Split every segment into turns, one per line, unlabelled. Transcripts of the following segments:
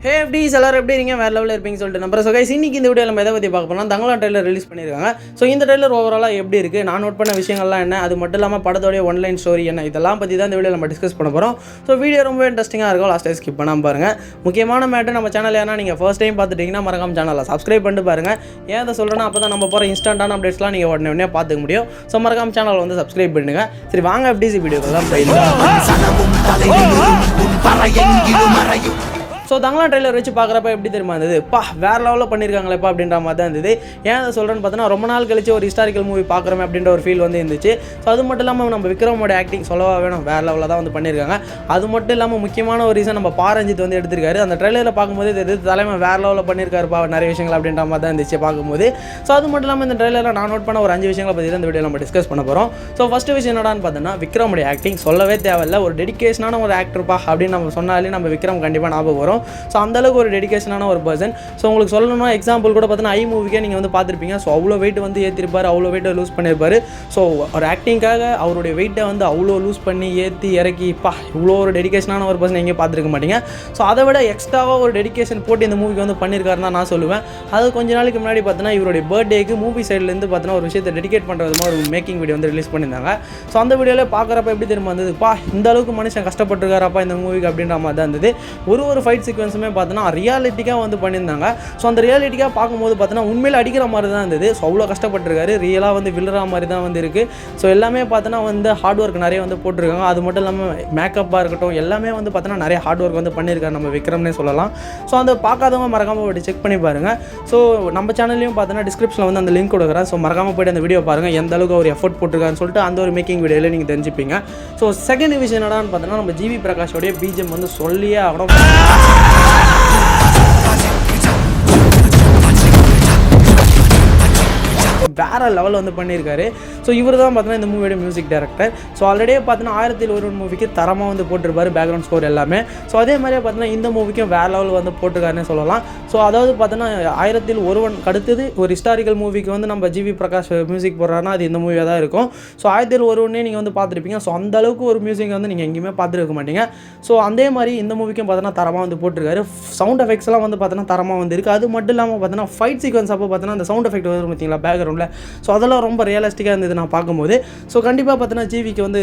ஹே FDs எல்லாரும் எப்படி இருக்கீங்க? வேற லெவலில் இருப்பீங்க சொல்லிட்டு நம்புற. ஸோ கைஸ், இன்னைக்கு இந்த வீடியோ நம்ம எதை பற்றி பார்க்க போனால் தங்கலான் ட்ரெய்லர் ரிலீஸ் பண்ணியிருக்காங்க. ஸோ இந்த ட்ரெய்லர் ஓவராலாக எப்படி இருக்குது, நான் நோட் பண்ண விஷயங்கள்லாம் என்ன, அது மட்டும் இல்லாமல் படத்தோடைய ஒன்லைன் ஸ்டோரி என்ன, இதெல்லாம் பற்றி தான் இந்த வீடியோ நம்ம டிஸ்கஸ் பண்ண போகிறோம். ஸோ வீடியோ ரொம்ப இன்ட்ரெஸ்டிங்காக இருக்கும், லாஸ்ட் டைம் ஸ்கிப் பண்ணாமல் பாருங்கள். முக்கியமான மேட்டர் நம்ம சேனல் ஏன்னா நீங்கள் ஃபர்ஸ்ட் டைம் பார்த்துட்டிங்கன்னா மறக்காம சேனலை சப்ஸ்கிரைப் பண்ணிட்டு பாருங்கள். ஏன் அதை சொல்கிறேன்னா அப்போ தான் நம்ம போகிற இன்ஸ்டன்ட்டான அப்டேட்ஸ்லாம் நீங்கள் உடனே பார்த்துக்க முடியும். ஸோ மறக்காம சேனலை வந்து சப்ஸ்கிரைப் பண்ணுங்கள். சரி வாங்க FDs வீடியோக்கெல்லாம் போயிடலாம். ஸோ தங்கலான் ட்ரெய்லர் வச்சு பார்க்குறப்ப எப்படி தெரியுமா இருந்தது? வேறு லெவலில் பண்ணியிருக்காங்களேப்பா அப்படின்ற மாதிரி தான் இருந்தது. ஏன் அதை சொல்கிறேன்னு பார்த்தோன்னா ரொம்ப நாள் கழிச்சு ஒரு ஹிஸ்டாரிக்கல் மூவி பார்க்குறோமே அப்படின்ற ஒரு ஃபீல் வந்து இருந்துச்சு. ஸோ அது மட்டும் இல்லாமல் நம்ம விக்ரமோட ஆக்டிங் சொல்லவா வேணும், வேறு லெவலில் தான் வந்து பண்ணியிருக்காங்க. அது மட்டும் இல்லாமல் முக்கியமான ஒரு ரீசன் நம்ம பாரஞ்சித் வந்து எடுத்திருக்காரு. அந்த ட்ரெய்லரில் பார்க்கும்போது இது தலைமை வேறு லெவலில் பண்ணியிருக்காருப்பா நிறைய விஷயங்கள் அப்படின்ற மாதிரி தான் இருந்துச்சு பார்க்கும்போது. ஸோ அது மட்டும் இல்லாமல் இந்த ட்ரெய்லரில் நான் நோட் பண்ண ஒரு 5 விஷயங்களை பற்றி தான் இந்த வீடியோ நம்ம டிஸ்கஸ் பண்ண போகிறோம். ஸோ ஃபஸ்ட்டு விஷயம் என்னடான்னு பார்த்தோன்னா விக்ரமோட ஆக்டிங் சொல்லவே தேவையில்லை. ஒரு டெடிகேஷனான ஒரு ஆக்டர்ப்பா அப்படின்னு நம்ம சொன்னாலே நம்ம விக்ரம் கண்டிப்பாக ஞாபகம் வரும். ஸோ அந்தளவுக்கு ஒரு டெடிகேஷனான ஒரு பர்சன். ஸோ உங்களுக்கு சொல்லணும்னா எக்ஸாம்பிள் கூட பார்த்தீங்கன்னா ஐ மூவிக்கே நீங்கள் வந்து பார்த்துருப்பீங்க. ஸோ அவ்வளோ வெயிட் வந்து ஏற்றிருப்பார், அவ்வளோ வெயிட்டை லூஸ் பண்ணியிருப்பார். ஸோ ஒரு ஆக்டிங்காக அவருடைய வெயிட்டை வந்து அவ்வளோ லூஸ் பண்ணி ஏற்றி இறக்கி இவ்வளோ ஒரு டெடிகேஷனான ஒரு பர்சன் எங்கேயும் பார்த்துருக்க மாட்டீங்க. ஸோ அதை விட எக்ஸ்ட்ராவாக ஒரு டெடிகேஷன் போட்டு இந்த மூவிக்கு வந்து பண்ணியிருக்காருன்னு தான் நான் சொல்லுவேன். அது கொஞ்ச நாளைக்கு முன்னாடி பார்த்தீங்கன்னா இவருடைய பர்த்டேக்கு மூவி சைட்லேருந்து பார்த்தீங்கன்னா ஒரு விஷயத்தை டெடிகேட் பண்ணுறது மாதிரி ஒரு மேக்கிங் வீடியோ வந்து ரிலீஸ் பண்ணியிருந்தாங்க. ஸோ அந்த வீடியோவில் பார்க்குறப்ப எப்படி தெரியுமா இருந்தது? இந்த அளவுக்கு மனுஷன் கஷ்டப்பட்டுருக்காரப்பா இந்த மூவிக்கு அப்படின்ற மாதிரி தான் இருந்தது. ஒரு ஃபைட் சீக்வன்ஸுமே பார்த்தோன்னா ரியாலிட்டிக்காக வந்து பண்ணியிருந்தாங்க. ஸோ அந்த ரியாலிட்டிக்காக பார்க்கும்போது பார்த்தோன்னா உண்மையில் அடிக்கிற மாதிரி தான் இருந்தது. ஸோ அவ்வளோ கஷ்டப்பட்டுருக்காரு, ரியலாக வந்து விழுற மாதிரி தான் வந்து இருக்குது. ஸோ எல்லாமே பார்த்தோன்னா வந்து ஹார்ட் ஒர்க் நிறைய வந்து போட்டிருக்காங்க. அது மட்டும் இல்லாமல் மேக்கப்பாக இருக்கட்டும் எல்லாமே வந்து பார்த்தோன்னா நிறைய ஹார்ட் ஒர்க் வந்து பண்ணியிருக்காரு நம்ம விக்ரம்னே சொல்லலாம். ஸோ அந்த பார்க்காதவங்க மறக்காமல் போய்ட்டு செக் பண்ணி பாருங்கள். ஸோ நம்ம சேனல்லையும் பார்த்தோன்னா டிஸ்கிரிப்ஷனில் வந்து அந்த லிங்க் கொடுக்குறேன். ஸோ மறக்காமல் போய்ட்டு அந்த வீடியோ பாருங்கள், எந்த அளவுக்கு ஒரு எஃபோர்ட் போட்டிருக்காருன்னு சொல்லிட்டு அந்த ஒரு மேக்கிங் வீடியோவில் நீங்கள் தெரிஞ்சுப்பீங்க. ஸோ செகண்ட் விஷயம் என்னடான்னு பார்த்தோன்னா நம்ம ஜிவி பிரகாஷோடைய BGM வந்து சொல்லியே ஆகணும். வேறு லெவலில் வந்து பண்ணியிருக்காரு. ஸோ இவர் தான் பார்த்தீங்கன்னா இந்த மூவியோட மியூசிக் டைரக்டர். ஸோ ஆல்ரெடியே பார்த்தீங்கன்னா 1001 மூவிக்கு தரமாக வந்து போட்டிருப்பாரு பேக்ரவுண்ட் ஸ்கோர் எல்லாமே. ஸோ அதே மாதிரியே பார்த்தீங்கன்னா இந்த மூவிக்கும் வேறு லெவலில் வந்து போட்டிருக்காருன்னு சொல்லலாம். ஸோ அதாவது பார்த்தீங்கன்னா 1001 அடுத்தது ஒரு ஹிஸ்டாரிக்கல் மூவிக்கு வந்து நம்ம ஜிவி பிரகாஷ் மியூசிக் போடுறாருன்னா அது இந்த மூவியாக தான் இருக்கும். ஸோ 1001 நீங்கள் வந்து பார்த்துருப்பீங்க. ஸோ அந்த அளவுக்கு ஒரு மியூசிக் வந்து நீங்கள் எங்கேயுமே பார்த்துருக்க மாட்டீங்க. ஸோ அதே மாதிரி இந்த மூவிக்கும் பார்த்தீங்கன்னா தரமாக வந்து போட்டிருக்காரு. சவுண்ட் எஃபெக்ட்ஸ்லாம் வந்து பார்த்தீங்கன்னா தரமாக வந்து இருக்குது. அது மட்டும் இல்லாமல் பார்த்தீங்கன்னா ஃபைட் சீக்வன்ஸ் அப்போ பார்த்தீங்கன்னா அந்த சவுண்ட் எஃபெக்ட் வரும் பார்த்தீங்களா பேக்ரவுண்டில். ஸோ அதெல்லாம் ரொம்ப ரியலிஸ்டிக்காக இருந்தது நான் பார்க்கும்போது. ஸோ கண்டிப்பாக பார்த்தீங்கன்னா ஜிவிக்கு வந்து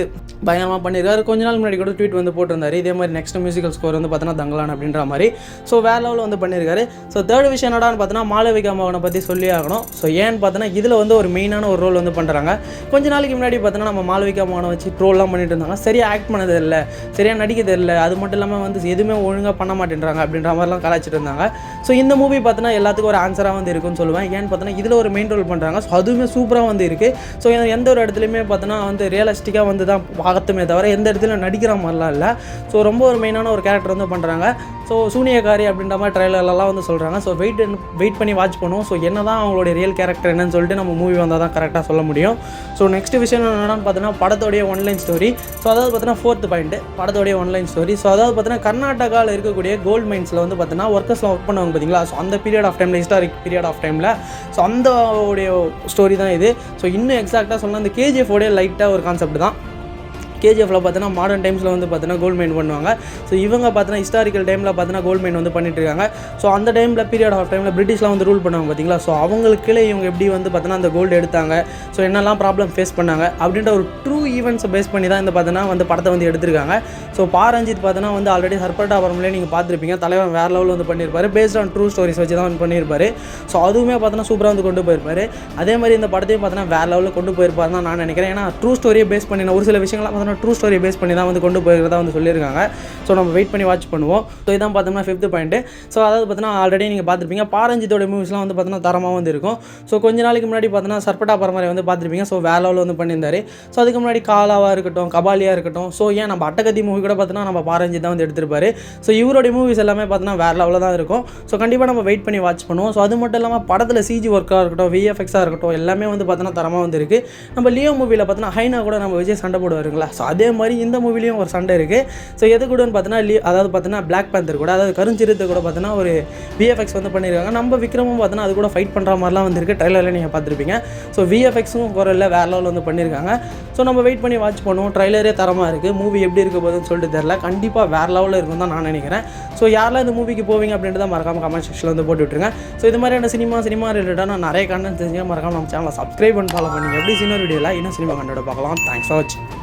பயங்கரமாக பண்ணியிருக்காரு. கொஞ்ச நாள் முன்னாடி கூட ட்வீட் வந்து போட்டிருந்தாரு, இதே மாதிரி நெக்ஸ்ட் மியூசிக்கல் ஸ்கோர் வந்து பார்த்தீங்கன்னா தங்கலான் அப்படின்ற மாதிரி. ஸோ வேறு லெவலில் வந்து பண்ணியிருக்காரு. ஸோ தேர்ட் விஷயம் என்னடான்னு பார்த்தீங்கன்னா மாளவிகா மோகனை பற்றி சொல்லி ஆகணும். ஸோ ஏன்னு பார்த்தீங்கன்னா இதில் வந்து ஒரு மெயினான ஒரு ரோல் வந்து பண்ணுறாங்க. கொஞ்ச நாளைக்கு முன்னாடி பார்த்தீங்கன்னா நம்ம மாளவிகா மோகனை வச்சு ட்ரோல்லாம் பண்ணிட்டு இருந்தாங்க. சரியாக ஆக்ட் பண்ணது இல்லை, சரியாக நடிக்கிறது இல்லை, அது மட்டும் இல்லாமல் வந்து எதுவுமே ஒழுங்காக பண்ண மாட்டேன்றாங்க அப்படின்ற மாதிரிலாம் கலாச்சிட்டு இருந்தாங்க. ஸோ இந்த மூவி பார்த்தீங்கன்னா எல்லாத்துக்கும் ஒரு ஆன்சராக வந்து இருக்குன்னு சொல்லுவேன். ஏன்னு பார்த்தீங்கன்னா இதில் ஒரு மெயின் ரோல் பண்ணுறாங்க. ஸோ அதுவுமே சூப்பராக வந்து இருக்குது. ஸோ எந்த ஒரு இடத்துலையுமே பார்த்தோன்னா வந்து ரியலிஸ்டிக்காக வந்து தான் பார்த்துமே தவிர எந்த இடத்துல நடிக்கிற மாதிரிலாம் இல்லை. ஸோ ரொம்ப ஒரு மெயினான ஒரு கேரக்டர் வந்து பண்ணுறாங்க. ஸோ சூனியக்காரி அப்படின்ற மாதிரி ட்ரைலர்லாம் வந்து சொல்கிறாங்க. ஸோ வெயிட் பண்ணி வாட்ச் பண்ணுவோம். ஸோ என்ன தான் அவங்களுடைய ரியல் கேரக்டர் என்னன்னு சொல்லிட்டு நம்ம மூவி வந்தால் தான் கரெக்டாக சொல்ல முடியும். ஸோ நெக்ஸ்ட் விஷயம் என்னென்னு பார்த்தோன்னா படத்தோடைய ஒன்லைன் ஸ்டோரி. ஸோ அதாவது பார்த்தீங்கன்னா 4th பாயிண்ட் படத்தோடைய ஒன்லைன் ஸ்டோரி. ஸோ அதாவது பார்த்தீங்கன்னா கர்நாடகாவில் இருக்கக்கூடிய கோல்டு மைன்ஸில் வந்து பார்த்தீங்கன்னா ஒர்க்கர்ஸ்லாம் ஒர்க் பண்ணுவாங்க பார்த்தீங்களா. ஸோ அந்த பீரியட் ஆஃப் டைமில் ஹிஸ்டாரிக் பீரியட் ஆஃப் டைமில் ஸோ அந்த ஸ்டோரி தான் இது. ஸோ இன்னும் எக்ஸாக்டாக சொன்னால் இந்த KGF உடைய லைட்டாக ஒரு கான்செப்ட் தான். KGFல பார்த்தீங்கன்னா மாடர்ன் டைம்ஸில் வந்து பார்த்தீங்கன்னா கோல்ட் மைன் பண்ணுவாங்க. ஸோ இவங்க பார்த்தீங்கன்னா ஹிஸ்டாரிக்கல் டைமில் பார்த்தீங்கன்னா கோல்ட் மைன் வந்து பண்ணிட்டு இருக்காங்க. ஸோ அந்த டைமில் பீரியட் ஆஃப் டைமில் பிரிட்டிஷ்லாம் வந்து ரூல் பண்ணுவாங்க பார்த்தீங்களா. ஸோ அவங்களுக்கு இவங்க எப்படி வந்து பார்த்தீங்கன்னா அந்த கோல்டு எடுத்தாங்க, ஸோ என்னெல்லாம் ப்ராப்ளம் ஃபேஸ் பண்ணாங்க அப்படின்ற ஒரு ட்ரூ ஈவெண்ட்ஸை பேஸ் பண்ணி தான் இந்த பார்த்தீங்கன்னா வந்து படத்தை வந்து எடுத்திருக்காங்க. ஸோ பாரஞ்சித் பார்த்தீங்கன்னா வந்து ஆல்ரெடி சர்பட்டாபுரம்லேயே நீங்கள் பார்த்துருப்பீங்க, தலைவன் வேறு லெவலில் வந்து பண்ணியிருப்பாரு. பேஸ்ட் ஆன் ட்ரூ ஸ்டோரிஸ் வச்சு தான் வந்து பண்ணியிருப்பாரு. ஸோ அதுவுமே பார்த்தீங்கன்னா சூப்பராக வந்து கொண்டு போயிருப்பாரு. அதே மாதிரி இந்த படத்தையும் பார்த்தீங்கன்னா வேறு லெவலில் கொண்டு போயிருப்பாரு தான் நான் நினைக்கிறேன். ஏன்னா ட்ரூ ஸ்டோரியை பேஸ் பண்ணி ஒரு சில விஷயங்கள்லாம் பார்த்தீங்கன்னா ட்ரூ ஸ்டோரியை பேஸ் பண்ணி தான் வந்து கொண்டு போயிருக்கிறதா வந்து சொல்லியிருக்காங்க. ஸோ நம்ம வெயிட் பண்ணி வாட்ச் பண்ணுவோம். ஸோ இதான் பார்த்தோம்னா 5th பாயிண்ட். ஸோ அதாவது பார்த்தீங்கன்னா ஆல்ரெடி நீங்கள் பார்த்துருப்பீங்க பாரஞ்சித்தோட மூவிஸ்லாம் வந்து பார்த்தீங்கன்னா தரமாக வந்து இருக்கும். ஸோ கொஞ்ச நாளைக்கு முன்னாடி பார்த்தீங்கன்னா சர்பட்டா பரம்பரை வந்து பார்த்துருப்பீங்க. ஸோ வேற லெவலில் வந்து பண்ணியிருந்தாரு. ஸோ அதுக்கு முன்னாடி காலாவாக இருக்கட்டும், கபாலியாக இருக்கட்டும், ஸோ ஏன் நம்ம அட்டகத்தி மூவி கூட பார்த்தீங்கன்னா நம்ம பாரஞ்சித் தான் வந்து எடுத்திருப்பாரு. ஸோ இவருடைய மூவிஸ் எல்லாமே பார்த்தீங்கன்னா வேறு லெவலில் தான் இருக்கும். ஸோ கண்டிப்பாக நம்ம வெயிட் பண்ணி வாட்ச் பண்ணுவோம். ஸோ அது மட்டும் இல்லாமல் படத்தில் CG ஒர்க்காக இருக்கட்டும், VFXாக இருக்கட்டும் எல்லாமே வந்து பார்த்தீங்கன்னா தரமாக வந்து இருக்குது. நம்ம லியோ மூவியில் பார்த்தீங்கன்னா ஹைனா கூட நம்ம விஜய் சண்டை போடுவாருங்களா. ஸோ ஸோ அதே மாதிரி இந்த மூவிலையும் ஒரு சண்டை இருக்குது. ஸோ எது கூடன்னு பார்த்தீங்கன்னா அதாவது பார்த்தீங்கன்னா பிளாக் பேந்தர் கூட, அதாவது கருஞ்சிறுத்தை கூட பார்த்தீங்கன்னா ஒரு விஎஃப்எக்ஸ் வந்து பண்ணியிருக்காங்க. நம்ம விக்ரமும் பார்த்தீங்கன்னா அது கூட ஃபைட் பண்ணுற மாதிரிலாம் வந்துருக்கு, ட்ரைலரில் நீங்கள் பார்த்துருப்பீங்க. ஸோ விஎஃப்எக்ஸும் குறையில்ல, வேறு லெவலில் வந்து பண்ணியிருக்காங்க. ஸோ நம்ம வெயிட் பண்ணி வாட்ச் பண்ணுவோம். ட்ரைலரே தரமாக இருக்குது. மூவி எப்படி இருக்க போகுதுன்னு சொல்லிட்டு தெரில, கண்டிப்பாக வேறு லெவலில் இருக்கும் தான் நான் நினைக்கிறேன். ஸோ யாரெல்லாம் இந்த மூவிக்கு போவீங்க அப்படின்றத மறக்காமல் கமெண்ட் செக்ஷனில் வந்து போட்டு விட்டுருங்க. ஸோ இது மாதிரியான சினிமா ரிலேட்டடாக நான் நிறைய கண்டென்ட் தெரிஞ்சுக்க மறக்காமல் நம்ம சேனலை சப்ஸ்கிரைப் பண்ணி ஃபாலோ பண்ணிங்க. எப்படி சின்ன வீடியோவில் இன்னும் சினிமா கண்டோட பார்க்கலாம். தேங்க்ஸ் ஃபார் வாட்சிங்.